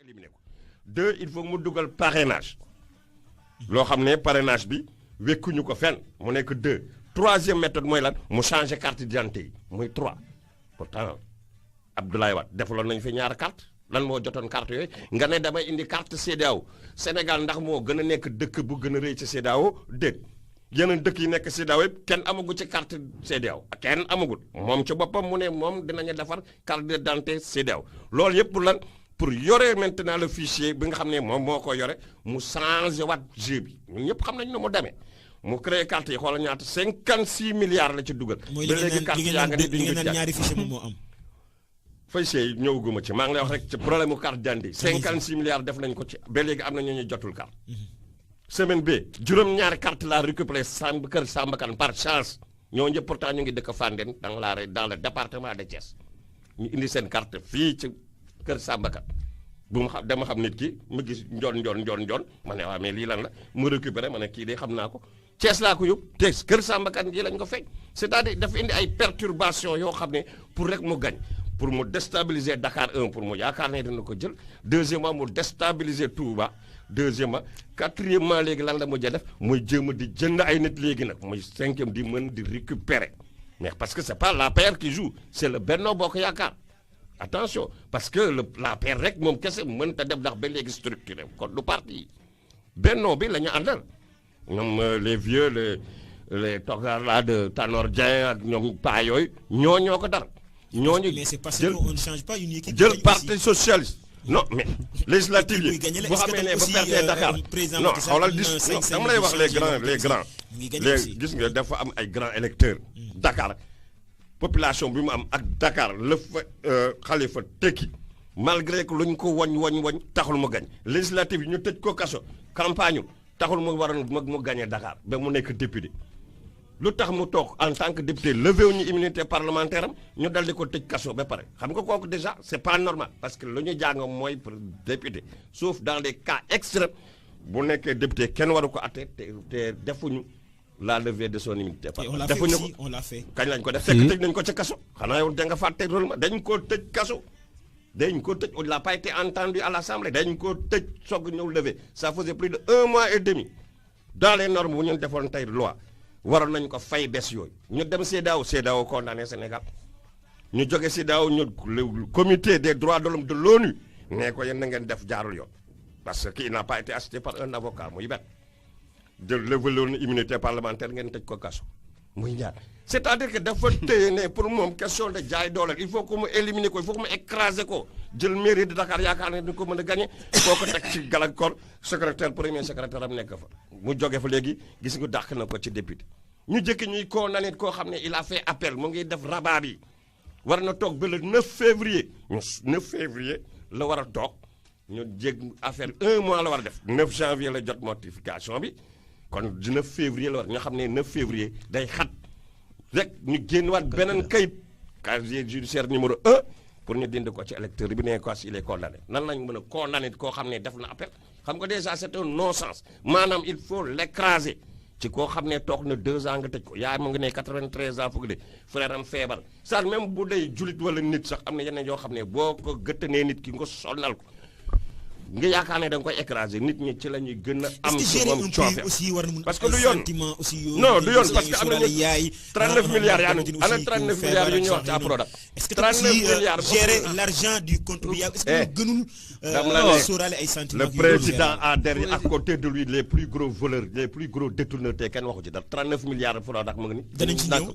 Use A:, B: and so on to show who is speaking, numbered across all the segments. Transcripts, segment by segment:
A: éliminer ko 2 il faut mu dugal parrainage loo xam ne parrainage bi wekkuñu ko fenn mu nekk 2 troisième méthode mooy lan mu changer carte d'identité yi muy 3 pourtant Abdoulaye Wade defaloon nañu fi ñaar carte lan moo jotoon carte yooyu nga ne damay indi carte CEDEAO Sénégal ndax moo gën a nekk dëkk bu gën a rëy ci CEDEAO déet yeneen dëkk yi nekk CEDEAO yëpp kenn amagu ci carte CEDEAO kenn amagul moom ci boppam mu ne moom dinañu defar carte d'identité CEDEAO loolu yëpp lan pour yore maintenant le fichier bi nga xam ne moom moo ko yore mu changé waat jeu bi ñun ñëpp xam nañu ne mu demee mu créé carte yi xoolal ñaata 56 milliards la ci dugal.
B: ba léegi carte yaa nga ne duñ ko jaay ñaari fichier moom moo am.
A: fichier yi ñëwaguma ci maa ngi lay wax rek ci problème mu carte d'identité 56 milliards def nañ ko ci ba léegi am na ñu jotul carte. semaine bi juróom-ñaari carte laa récupéré kër Samba Kane par chance ñoo ñëpp pourtant ñu ngi dëkk Fandène dans le département de Thiès ñu indi seen carte fii ci kër Samba Kane bu mu xam dama xam nit ki ma gis njoon ma ne waaw mais lii lan la mu récupéré ma ne kii de xam naa ko Thiès laa ko yóbbu te kër Samba Kane gi lañ ko fekk c'est-à-dire dafa indi ay perturbations yoo xam ne pour rek mu gañ pour mu déstabiliser Dakar pour mu yaakaar ne dina ko jël deuxièmement mu déstabiliser Touba deuxièmement quatrièmement léegi lan la mujj a def mooy jéem a di jënd ay nit léegi nag muy cinquième di mën di récupérer mais parce que c'est pas l'APR qui joue c'est le Benno Bokk Yaakaar attention parce que l'APR rek moom kese mën ta def ndax ba léegi structuré kon du parti Benno bi la ñu àndal ñoom les vieux les togar là de Tanor Dieng ak ñoom paa yooyu ñoo ko dar ñooñu
B: mais c'est parce qu'on ne change pas une équipe
A: jël parti socialiste non mais législative yi boo xamee ne ba perdre Dakar non xoolal dama lay wax les grands gis nga dafa am ay grands électeurs Dakar population bi mu am ak Dakar la fa Khalifa tekki malgré que lu ñu ko woñ taxul mu gañ législative yi ñu tëj ko kaso campagne taxul mu waroon mu gagné Dakar ba mu nekk député lu tax mu toog en tant que député levé wu ñu immunité parlementaire am ñu dal di ko tëj kaso ba pare xam nga kooku déjà c'est pas normal parce que lu ñu jàng mooy pour député sauf dans les cas extrêmes bu nekkee député kenn waru ko atte te defuñu la levée de son immunité. defuñu ko
B: on l'a fait
A: kañ lañ ko def fekk tëj nañ ko ca kaso xanaa yow da nga fàtte rôle ma dañ koo tëj kaso dañ ko tëj il n'a pas été entendu à l'Assemblée dañ ko tëj soog ñëw levé ça faisait plus de 1 mois et demi dans les normes bu ñu defoon tey loi waroon nañ ko fay bés yooyu ñu dem CEDEAO condamné Sénégal ñu jóge CEDEAO ñu le comité des droits de l'homme de l'ONU nee ko yéen na ngeen def jaarul yoon parce que il n'a pas été assisté par un avocat muy benn de lever loon immunité parlementaire ngeen tëj ko kaso muy ñaar c'est-à-dire que dafa téye ne pour moom question de jaay doole il faut que mu éliminer ko il faut que mu écraser ko jël mairie de Dakar yaakaar ne du ko mën a gagner foo ko teg ci gàllankoor premier secrétaire am nekk fa mu jóge fa léegi gis nga dàq na ko ci député ñu jëkk ñuy condamné koo xam ne il a fait appel mu ngi def rabat bi war na toog ba le 9 février la war a toog ñu jég affaire 1 mois la war a def 9 janvier la jot notification bi kon 9 février la war ñoo xam ne 9 février day xat rek ñu génnewaat beneen kayit casier judiciaire numéro 1 pour ñu dindi ko ci électeur bi ne ko il est condamné nan lañ mën a condamné koo xam ne def na appel xam nga déjà c'est un non-sens maanaam il faut l'écraser ci koo xam ne toog na 2 ans nga tëj ko yaay mu ngi ne 93 ans foog de frère am feebar ça même bu dee julit wala nit sax am na yeneen yoo xam ne boo ko gëttanee nit ki nga sonnal ko nga yaakaar ne da nga koy écraser nit ñi ci la ñuy gën a am ci moom coofe parce que du yoon non du yoon parce que am nañu 39 milliards yaa ngi ana 39 milliards yu ñuy wax ci Aprodac.
B: est-ce que 39 milliards gérer l'argent du contribuable est-ce que gënul sóoraale ay sentiments
A: le président a derrière à côté de lui les plus gros voleurs les plus gros détourneurs te kenn waxu ci dara 39 milliards Aprodac mu ngi ni
B: danañ ci ñëw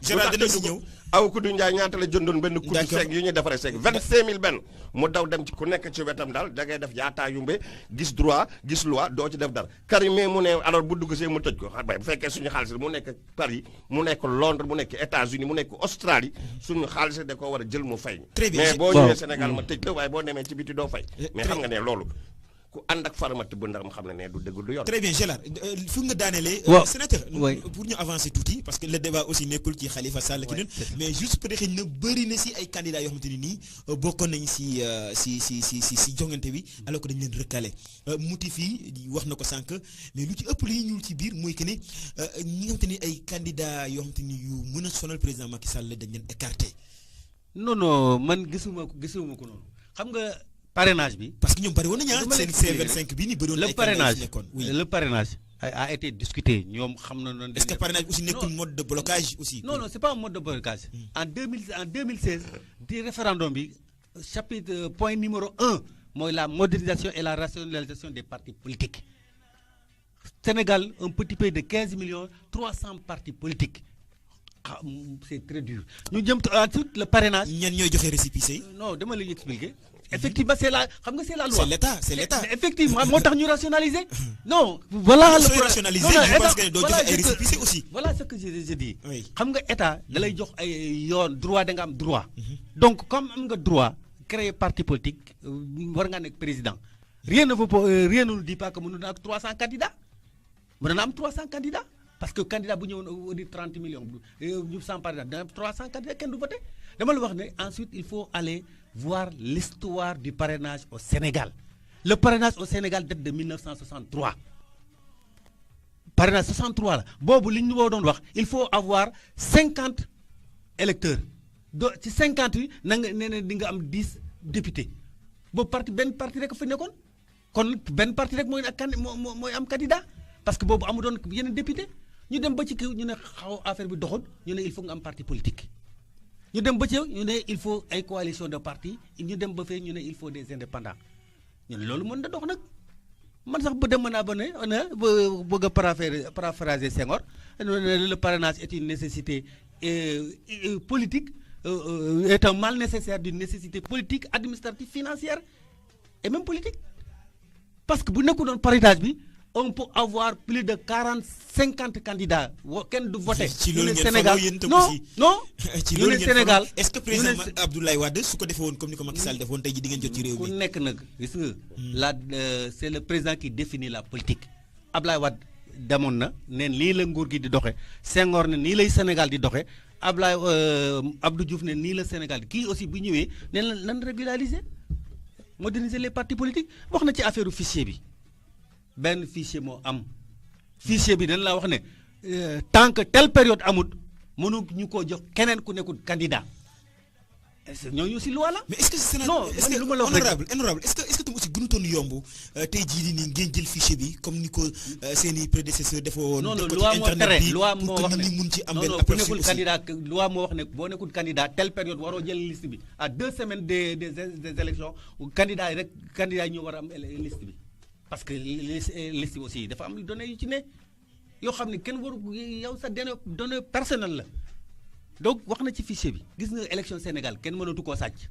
B: Gérald danañ ci ñëw
A: aw ku du Njaay ñaata la jëndoon benn kudd seeg yu ñuy defaree seeg 25000 benn mu daw dem ci ku nekk ci wetam daal da ngay def yaataa yumbe gis droit gis loi doo ci def dara Karim mu ne alors bu dugg see mu tëj ko bu fekkee suñu xaalis mu nekk Paris mu nekk Londres mu nekk États-Unis mu nekk Australie suñu xaalis da ko war a jël mu fay mais boo ñëwee Sénégal ma tëj la waaye boo demee ci biti doo fay mais xam nga ne loolu ku ànd ak faramati bu ndax mu xam ne du dëgg du yoon.
B: Très bien Gélard fu nga daanelee. sénateur pour ñu avancer tuuti parce que le débat aussi nekkul ci Khalifa Sall ki ñun mais juste peut-être xëy na bëri na si ay candidats yoo xamante ni nii bokkoon nañ si jongante bi alors que dañu leen recalé muti fii wax na ko sànq mais lu ci ëpp li ñuul ci biir mooy que ne ñi nga xamante ni ay candidats yoo xamante ni yu mën a sonal président Macky Sall dañ leen écarté.
C: non man gisuma ko noonu xam nga. parrainage bi.
B: parce que ñoom bari woon nañu seen C25 bi ni bari woon
C: le parrainage a été discuté ñoom xam na noonu.
B: est-ce que parrainage aussi nekkul mode de blocage aussi.
C: non c'est pas un mode de blocage. en 2016 di référendum bi chapitre point numéro 1 mooy la modernisation et la rationalisation des partis politiques. Sénégal un petit pays de 15 millions 300 partis politiques. C'est très dur. Nous jëm ensuite le parrainage.
B: ñan ñooy joxe récépissé.
C: Non dama lay expliquer. Effectivement c'est la xam nga c'est la loi.
B: C'est l'état.
C: Effectivement moo tax ñu rationaliser. Non voilà le
B: rationaliser je pense que doo joxe ay récépissé aussi.
C: Voilà ce que je dis. Xam nga état da lay jox ay yoon droit da nga am droit. Donc comme am nga droit créer parti politique war nga nekk président. Rien ne nous dit pas que mën na ak 300 candidats. Mën na am 300 candidats. Parce que candidat bu ñëwoon di 30 millions ñu 100 par exemple 300 candidats kenn du voté dama la wax ne ensuite il faut aller voir l'histoire du parrainage au Sénégal. Le parrainage au Sénégal date de 1963. Parrainage 63 la boobu li ñu doon wax il faut avoir 50 électeurs ci 50 yi na nga nee na di nga am 10 députés boobu benn parti rek fa nekkoon kon benn parti rek mooy am candidat parce que boobu amu doon yeneen député ñu dem ba ci kaw ñu ne xaw affaire bi doxul ñu ne il faut nga am parti politique ñu dem ba ci ñu ne il faut ay coalition de partis ñu dem ba fee ñu ne il faut des indépendants ñu ne loolu mën na dox nag man sax bu dem naa ba ne bëgg a paraphraser Senghor le parrainage est une nécessité politique est un mal nécessaire d'une nécessité politique administrative financière et même politique parce que bu nekku doon parrainage bi on peut avoir plus de 50 candidats kenn du voté.
B: ci loolu ngeen
C: Sénégal non
B: ci loolu ngeen Sénégal est-ce que président Abdoulaye Wade su ko defee woon comme ni ko Macky Sall defoon tey ji di ngeen jot ci réew mi.
C: ku nekk nag gis nga c'est le président qui définit la politique. Abdoulaye Wade demoon na neen lii la nguur gi di doxe Senghor ne nii lay Sénégal di doxe Abdou Diouf ne nii la Sénégal kii aussi bu ñëwee ne lan régulariser moderniser les partis politiques wax na ci affaire fichier bi. benn fichier moo am fichier bi dañ la wax ne tant que telle période amut mënu ñu ko jox keneen ku nekkul candidat ñooñu aussi loi la.
B: mais est-ce que c'est
C: non
B: est-ce que honorable est-ce que tam aussi gënutoon yomb tey jii nii ngeen jël fichier bi comme ni ko seeni prédécesseurs defoo woon.
C: non loi moo tere loi moo wax ne
B: mun ci am benn
C: ku nekkul candidat loi moo wax ne boo nekkul candidat telle période waroo jël liste bi à 2 semaines des élections candidat yi rek candidat yi ñoo war a am liste bi. parce que liste aussi dafa am données yu ci ne yoo xam ne kenn waru yow sa données personnelles la donc wax na ci fichier bi gis nga élection Sénégal kenn mënatu koo sàcc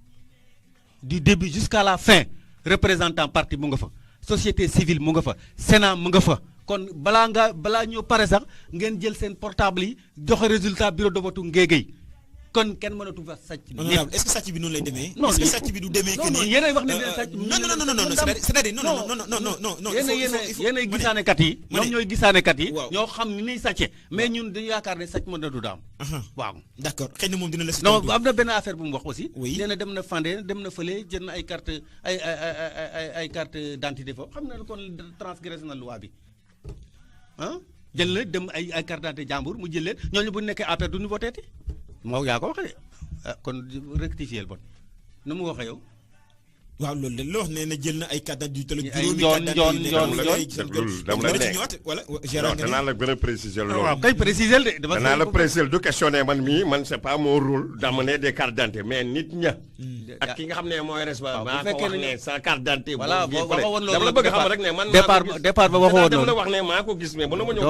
C: du début jusqu'à la fin représentant parti mu nga fa société civile mu nga fa Sénat mu nga fa kon balaa ñoo pare sax ngeen jël seen portable yi joxe résultat bureau de vote Ngéegéy kon kenn mënatu fa sàcc.
B: est-ce que sàcc bi noonu lay demee.
C: non
B: est-ce que sàcc bi du demee que ni.
C: yéenay wax ne dina sàcc.
B: non c'est-à-dire non.
C: yéenay gisaanekat yi. ñoom ñooy gisaanekat yi. ñoo xam ni ñuy sàcce mais ñun dañu yaakaar ne sàcc mën na du daam. waaw.
B: d'accord xëy na moom dina la si.
C: non am na benn affaire bu mu wax aussi.
B: oui
C: nee na dem na Fandé dem na fële jël na ay carte ay carte d'identité foofu xam na kon transgressé na loi bi jël na dem ay carte d'identité jàmbur mu jël leen ñooñu bu nekkee APR du ñu voté moo yaa ko waxee kon rectifier bon nu mu waxee yow.
B: waaw loolu de loo wax ne jël na ay carte d'identité
C: ay
A: danaa la gën a préciser loolu.
C: waaw kay préciser de.
A: danaa la préciser du questionner man c'est pas mon rôle d'amener des cartes d'identité mais nit ña. ak ki nga xam ne mooy responsable. maa ko wax ne sa carte d'identité.
C: voilà boo waxoon loolu
A: dama la bëgg xam rek ne man.
C: départ ba waxoon
A: dama la wax ne maa ko gis mais bu na ma ñëw.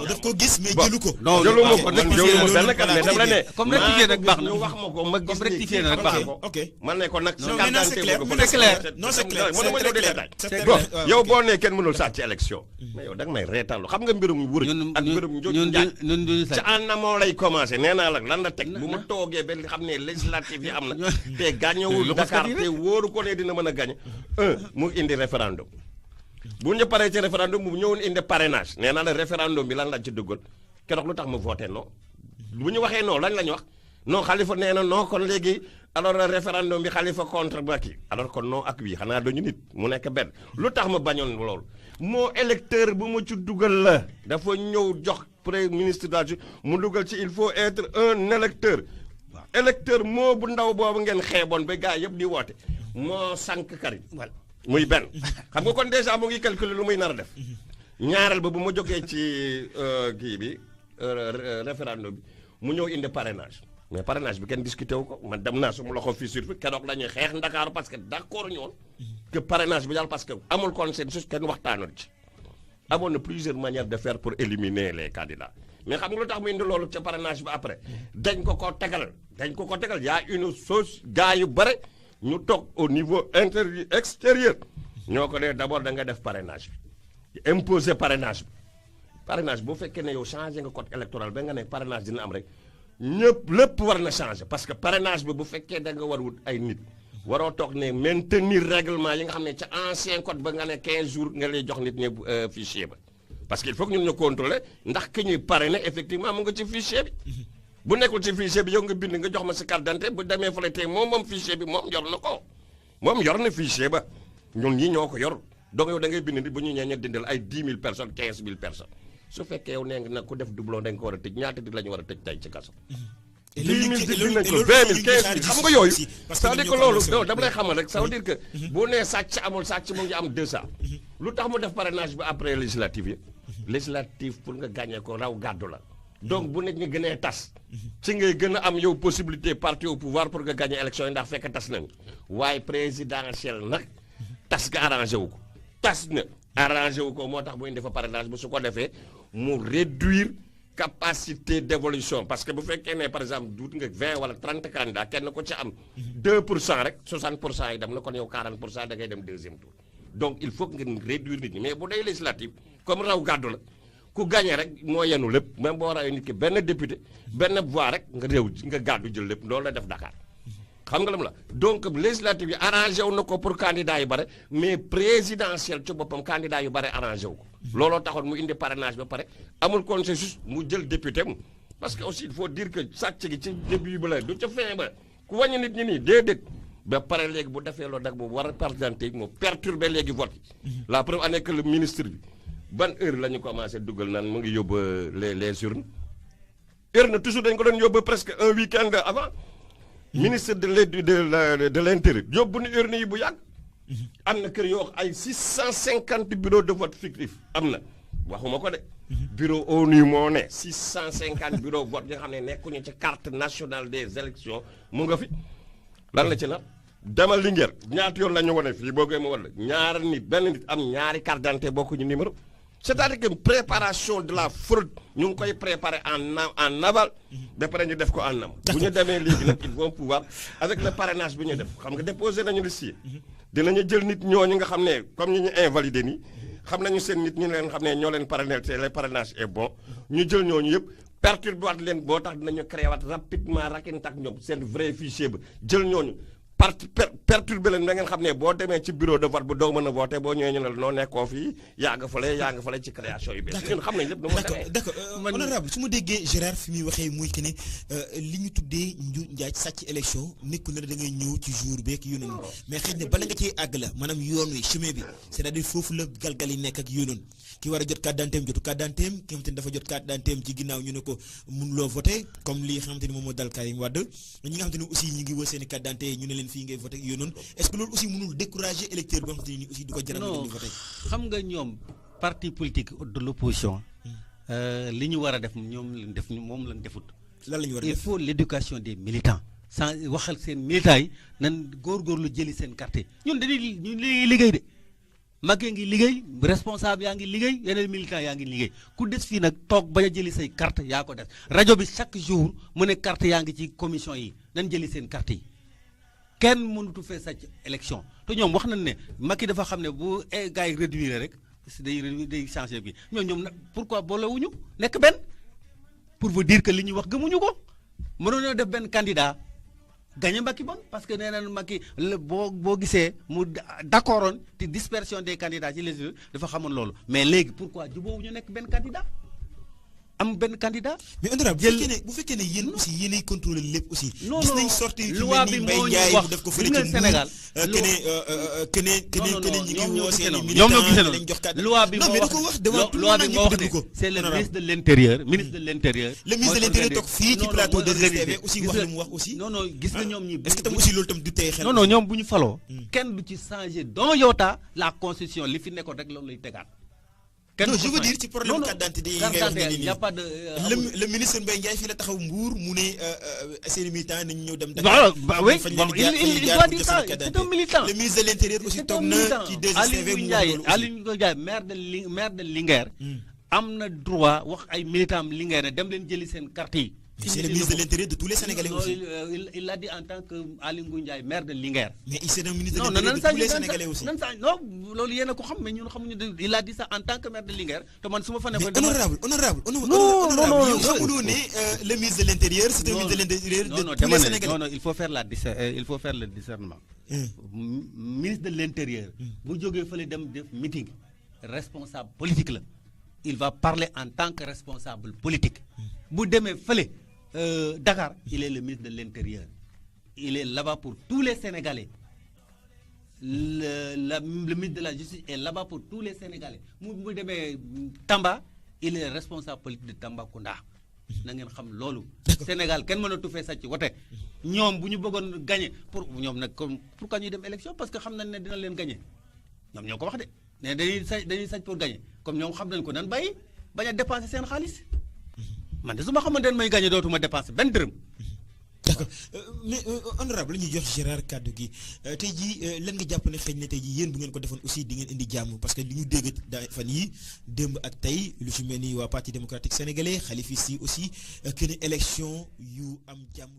B: daf ko gis mais jëlu ko.
C: non
A: jëluma ko man jëluma benn kat mais dama la ne.
C: comme rectifier nag baax na
A: ñu wax ma ko ma gis.
C: comme rectifier nag baax na
B: ok
A: man ne ko nag.
B: non c'est clair non c'est clair
A: yow boo nee kenn mënul sàcc ci élection mais yow da nga may reetaanlu xam nga mbirum wuruj ak mbirum njuuj njaaj ci en amont lay commencé nee naa la lan la teg bu mu toogee ba xam ne législative yi am na te gàññewul Dakar te wóoru ko ne dina mën a gàñe mu indi référendum bu ñu paree ci référendum mu ñëwoon indi parrainage nee naa la référendum bi lan lañ ci duggoon keroog lu tax mu voté non bu ñu waxee non lañ la ñu wax non Khalifa nee na non kon léegi alors référendum bi Khalifa contre Macky alors kon non ak bii xanaa dañu nit mu nekk benn lu tax ma bañoon loolu moo électeur bu mu ci dugal la dafa ñëw jox premier ministre daal mu dugal ci il faut être un électeur électeur moo bu ndaw boobu ngeen xeeboon ba gars yëpp di woote moo sànq Karim.
C: voilà
A: muy benn. xam nga kon déjà mu ngi calculer lu muy nar a def. ñaareel ba bu ma jógee ci kii bi référendum bi mu ñëw indi parrainage mais parrainage bi kenn discuté wu ko man dem naa su ma loxo fii sur fi keroog la ñuy xeex Ndakaaru parce que d'accord ñu woon que parrainage bi daal parce que amul consensus kenn waxtaanoon ci. amoon na plusieurs manières de faire pour éliminer les candidats mais xam nga lu tax mu indi loolu ca parrainage bi après dañ ko ko tegal y a une chose gars yu bare ñu toog au niveau intérieur extérieur ñoo ko dee d'abord da nga def parrainage bi imposer parrainage boo fekkee ne yow changé nga code électoral ba nga ne parrainage dina am rek ñëpp lépp war na changer parce que parrainage bi bu fekkee da nga war wut ay nit waroo toog ne maintenir règlement yi nga xam ne ca ancien code ba nga ne 15 jours nga lay jox nit ñi fichier ba parce que il faut que ñun ñu contrôler ndax ki ñuy parrainer effectivement mu nga ci fichier bi bu nekkul ci fichier bi yow nga bind nga jox ma sa carte d'identité bu demee fële tey moom fichier bi moom yor na ko moom yor na fichier ba ñun ñii ñoo ko yor donc yow da ngay bind nit bu ñu ñëwee dindal ay 10 000 personnes 15 000 personnes su fekkee yow nee nga nag ku def doublon da nga ko war a tëj ñaata dit la ñu war a tëj tey ci kaso 10 000 dit nañ ko 20 000 15 000 xam nga yooyu c'est-à-dire que loolu non dama lay xamal rek ça veut dire que bu nee sàcc amul sàcc mu ngi am 200 lu tax mu def parrainage bi après législative yi législative pour nga gagné ko raw gàddu la donc bu nit ñi gënee tas ci ngay gën a am yow possibilité parti au pouvoir pour nga gagné élection yi ndax fekk tas nañu waaye présidentiel nag tas nga arrangé wu ko tas na arrangé wu ko moo tax mu indi fa parrainage bu su ko defee mu réduire capacité d'évolution parce que bu fekkee ne par exemple duut nga 20 wala 30 candidats kenn ko ci am 2% rek 60% yi dem na kon yow 40% da ngay dem deuxième tour donc il faut que ngeen réduire nit ñi mais bu dee législative comme raw gàddu la ku gagné rek moo yenu lépp même boo rawee nit ki benn député benn voix rek nga réew nga gàddu jël lépp loolu la def Dakar xam nga lam la donc législative yi arrangé wu na ko pour candidat yu bare mais présidentiel ci boppam candidat yu bare arrangé wu ko looloo taxoon mu indi parrainage ba pare amul consensus mu jël député mu parce que aussi il faut dire que sàcc gi ci début ba la du ca fin ba ku wàññi nit ñi nii déedéet ba pare léegi bu defee loolu nag boobu war a présenté mu perturbé léegi vote yi la preuve année que le ministre bi ban heure la ñu commencé dugal naan mu ngi yóbbu les urnes heure na toujours dañ ko doon yóbbu presque un week-end avant ministre de l'intérieur yóbbu ni urne yi bu yàgg am na kër yoo ay 650 bureaux de vote fictif am na waxuma ko de bureau ONU moo ne 650 bureau vote yi nga xam ne nekkuñu ci carte nationale des élections mu nga fi lan la ci nag demal Linguère ñaata yoon la ñu wane fii boo koy ma wala ñaari nit benn nit am ñaari carte d'identité bokkuñu numéro c'est-à-dire que préparation de la fraude ñu ngi koy préparer en aval ba pare ñu def ko en amont bu ñu demee léegi nag ils vont pouvoir avec le parrainage bi ñu def xam nga déposé nañu liste dinañu jël nit ñooñu nga xam ne comme ñu invalidé nii xam nañu seen nit ñu leen xam ne ñoo leen parrainé te le parrainage est bon ñu jël ñooñu yëpp perturbé waat leen boo tax dinañu créé waat rapidement rakintak ñoom seen vrai fichier ba jël ñooñu perturbé leen da ngeen xam ne boo demee ci bureau de vote bu doo mën a voté boo ñëwee ñu ne la noo nekkoo fii yaa nga fale ci création yu bees ñun xam nañ lépp nu mu demee
B: d'accord honorable su ma déggee Gérard fi muy waxee muy que ne li ñu tuddee njaaj sàcc élection nekkul na da ngay ñëw ci jour beeg yu noonu mais xëy na bala nga ciy àgg la maanaam yoon wi chemin bi c'est-à-dire foofu la galgal yi nekk ak yu noonu ki war a jot carte d'identité jotu carte d'identité ki nga xamante ni dafa jot carte d'identité ci ginnaaw ñu ne ko mënuloo voté comme li nga xamante ni moom moo dal Karim Wade ñi nga xamante ni aussi ñi ngi wër seeni carte d'identité ñu ne leen fii ngay voté yooyu noonu est-ce que loolu aussi mënul décourager électeur bi nga xamante ni aussi du ko jaral ñu voté
C: xam nga ñoom parti politique de l'opposition li ñu war a def ñoom lañ def moom lañ defut
B: lan la ñu war a def
C: il faut l'éducation des militants sans waxal seen militants yi nan góorgóorlu jëli seen carte ñun dañuy ñu liggéey de Macky ngi liggéey responsable yaa ngi liggéey yeneen militant yaa ngi liggéey ku des fii nag toog bañ a jëli say carte yaa ko des rajo bi chaque jour mu ne carte yaa ngi ci commission yi nan jëli seen carte yi kenn mënutu fee sàcc élection te ñoom wax nañ ne Macky dafa xam ne bu gars yi réduire rek day changer bi ñoom nag pourquoi boolewuñu nekk benn pour vous dire que li ñuy wax gëmuñu ko mënoon def benn candidat gagné Macky bon parce que nee nañu Macky boo gisee mu d'accordoon te dispersion des candidats ci les dafa xamoon loolu mais léegi pourquoi jubóowu ñu nekk benn candidat am benn candidat.
B: mais honorable bu fekkee ne yéen aussi yéenay contrôler lépp aussi.
C: non
B: gis nañ sorti
C: loi bi moo ñu wax
B: def ko fële ci
C: Sénégal.
B: ñoom ñoo gisee
C: noonu loi bi moo wax c'est le ministre de l'intérieur. le ministre de l'intérieur
B: toog fii ci plateau de RTV aussi wax li mu wax aussi.
C: non gis nga ñoom ñi.
B: est-ce que tam aussi loolu tam du tey xel.
C: non ñoom bu ñu faloo. kenn du ci changer don yoota la constitution li fi nekkoon rek loolu lay tegaat.
B: non je veux dire ci problème carte d'identité yi ngay wax
C: il y a pas de
B: le ministre Mbaye Ndiaye fii la taxaw Mbour mu ne seen militant nañu ñëw dem
C: Dakar oui il doit dire ça c'est un militant.
B: le ministre de l'intérieur aussi toog na ci 2STV mu wax loolu
C: Aliou Ndiaye maire de Linguère am na droit wax ay militants am Linguère ne dem leen jëli seen carte yi.
B: c'est le ministre de l'intérieur de tous les Sénégalais aussi.
C: Il l'a dit en tant que Aliou Ndiaye maire de Linguère.
B: mais il c'est un ministre de l'intérieur de tous les Sénégalais aussi.
C: non loolu yéen a ko xam mais ñun xamuñu il a dit ça en tant que maire de Linguère te man su ma fa nekkoon.
B: honorable yow xamuloo ne le ministre de l'intérieur c'est un ministre de l'intérieur de tous les Sénégalais.
C: non il faut faire le discernement. Ministre de l'intérieur. bu jógee fële dem def meeting responsable politique la. il va parler en tant que responsable politique. bu demee fële Dakar il est le ministre de l'intérieur. il est là-bas pour tous les Sénégalais. le ministre de la justice est là-bas pour tous les Sénégalais mu demee Tamba il est responsable politique de Tambacounda. na ngeen xam loolu. Sénégal kenn mënatu fee sàcc wote. ñoom bu ñu bëggoon gagner pour ñoom nag comme pourquoi ñuy dem élection parce que xam nañ ne dina leen gagner ñoom ñoo ko wax de mais dañuy sàcc pour gagner comme ñoom xam nañ ko nan bàyyi bañ a dépenser seen xaalis. man de su ma xamante ne may gagné dootuma dépenser benn dërëm.
B: d'accord mais honorable la ñuy jox Gérard kàddu gi tey jii lan nga jàpp ne xëy na tey jii yéen bu ngeen ko defoon aussi di ngeen indi jàmm parce que li ñu dégg fan yi démb ak tey lu ci mel ni waa parti démocratique sénégalais xalifis yi aussi que ne élection yu am jàmm.